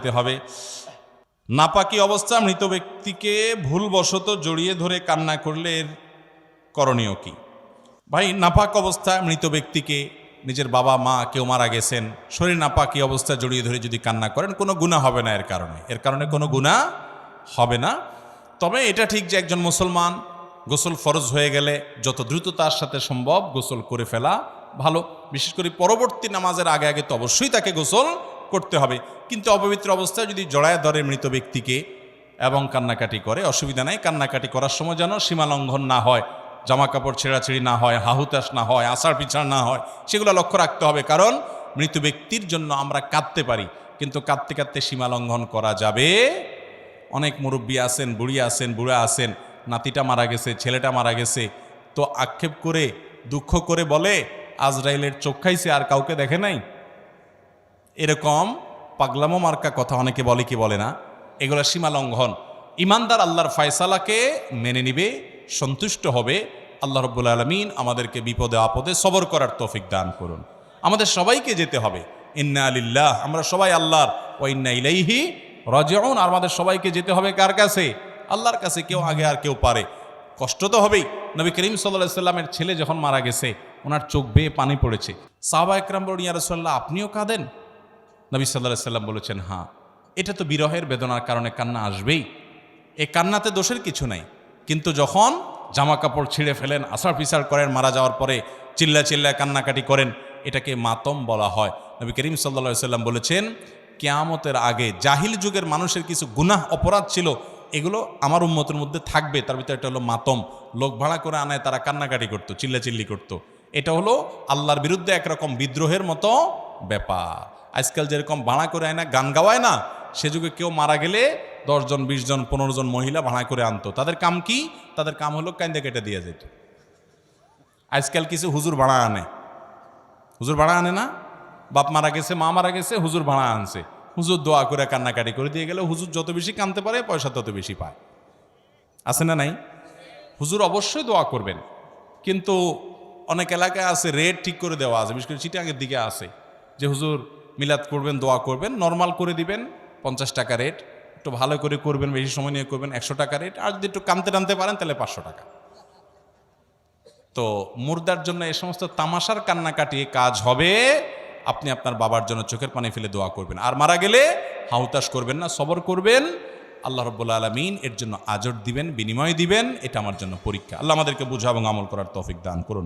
হবে। নাপাকি অবস্থা মৃত ব্যক্তিকে ভুলবশত জড়িয়ে ধরে কান্না করলে এর করণীয় কি? ভাই, নাপাক অবস্থায় মৃত ব্যক্তিকে, নিজের বাবা মা কেউ মারা গেছেন, শরীর নাপাকি অবস্থায় জড়িয়ে ধরে যদি কান্না করেন কোনো গুনাহ হবে না। এর কারণে কোনো গুনাহ হবে না। তবে এটা ঠিক যে একজন মুসলমান গোসল ফরজ হয়ে গেলে যত দ্রুত তার সাথে সম্ভব গোসল করে ফেলা ভালো। বিশেষ করে পরবর্তী নামাজের আগে আগে তো অবশ্যই তাকে গোসল করতে হবে। কিন্তু অপবিত্র অবস্থায় যদি জড়ায় ধরে মৃত ব্যক্তিকে এবং কান্নাকাটি করে, অসুবিধা নাই। কান্নাকাটি করার সময় যেন সীমা লঙ্ঘন না হয়, জামা কাপড় ছেঁড়াছেড়ি না হয়, হাহুতাশ না হয়, আষাঢ় পিছাড় না হয়, সেগুলো লক্ষ্য রাখতে হবে। কারণ মৃত ব্যক্তির জন্য আমরা কাঁদতে পারি, কিন্তু কাঁদতে কাঁদতে সীমা লঙ্ঘন করা যাবে। অনেক মুরব্বী আছেন, বুড়ি আছেন, বুড়া আছেন, নাতিটা মারা গেছে, ছেলেটা মারা গেছে, তো আক্ষেপ করে দুঃখ করে বলে আজরাইলের চোখ খাইছে, আর কাউকে দেখে নাই। এরকম পাগলামো মার্কা কথা অনেকে বলে কি বলে না, এগুলো সীমা লঙ্ঘন। ইমানদার আল্লাহর ফয়সালাকে মেনে নিবে, সন্তুষ্ট হবে। আল্লাহ রাব্বুল আলামিন আমাদেরকে বিপদে আপদে সবর করার তৌফিক দান করুন। আমাদের সবাইকে যেতে হবে। ইন্না লিল্লাহ, আমরা সবাই আল্লাহর, ওয়া ইন্না ইলাইহি রাজিউন। আর আমাদের সবাইকে যেতে হবে কার কাছে? আল্লাহর কাছে। কেউ আগে আর কেউ পারে। কষ্ট তো হবেই। নবী করিম সাল্লাল্লাহু আলাইহি সাল্লামের ছেলে যখন মারা গেছে, ওনার চোখ বেয়ে পানি পড়েছে। সাহাবা একরাম বলেন, ইয়া রাসূলুল্লাহ, আপনিও কাঁদেন? নবী সাল্লাল্লাহু আলাইহি সাল্লাম বলেছেন, হ্যাঁ, এটা তো বিরহের বেদনার কারণে কান্না আসবেই, এই কান্নাতে দোষের কিছু নাই। কিন্তু যখন জামা কাপড় ছিঁড়ে ফেলেন, আষাঢ় পিছাড় করেন, মারা যাওয়ার পরে চিল্লা চিল্লা কান্নাকাটি করেন, এটাকে মাতম বলা হয়। নবী করিম সাল্লাল্লাহু আলাইহি সাল্লাম বলেছেন, কিয়ামতের আগে জাহিল যুগের মানুষের কিছু গুনাহ অপরাধ ছিল, এগুলো আমার উম্মতের মধ্যে থাকবে। তার ভিতরে একটা হলো মাতম। লোক ভাড়া করে আনায় তারা কান্নাকাটি করতো, চিল্লাচিল্লি করতো। এটা হলো আল্লাহর বিরুদ্ধে একরকম বিদ্রোহের মতো ব্যাপার। আজকাল যেরকম ভাড়া করে আয় না, গান গাওয়ায় না, সে যুগে কেউ মারা গেলে 10 জন 20 জন 15 জন মহিলা ভাড়া করে আনতো। তাদের কাম কি? তাদের কাম হলো কান্দে কেটে দিয়ে যেত। আজকাল কিছু হুজুর ভাড়া আনে। হুজুর ভাড়া আনে না? বাপ মারা গেছে, মা মারা গেছে, হুজুর ভাড়া আনছে। হুজুর দোয়া করে কান্নাকাটি করে দিয়ে গেলে হুজুর যত বেশি কাঁদতে পারে পয়সা তত বেশি পায়। আছে না নাই? হুজুর অবশ্যই দোয়া করবেন, কিন্তু অনেক এলাকায় আছে রেট ঠিক করে দেওয়া আছে। বিশেষ করে চিটাঙের দিকে আছে যে হুজুর মিলাদ করবেন, দোয়া করবেন, নর্মাল করে দিবেন 50 টাকা রেট, একটু ভালো করে করবেন, বেশি সময় নিয়ে করবেন 100 টাকা রেট, আর যদি একটু টানতে পারেন তাহলে 500 টাকা। তো মুর্দার জন্য এই সমস্ত তামাশার কান্নাকাটি কাজ হবে। আপনি আপনার বাবার জন্য চোখের পানি ফেলে দোয়া করবেন, আর মারা গেলে হাউতাশ করবেন না, সবর করবেন। আল্লাহ রাব্বুল আলামিন এর জন্য আজর দিবেন, বিনিময় দিবেন। এটা আমার জন্য পরীক্ষা। আল্লাহ আমাদেরকে বুঝা এবং আমল করার তৌফিক দান করুন।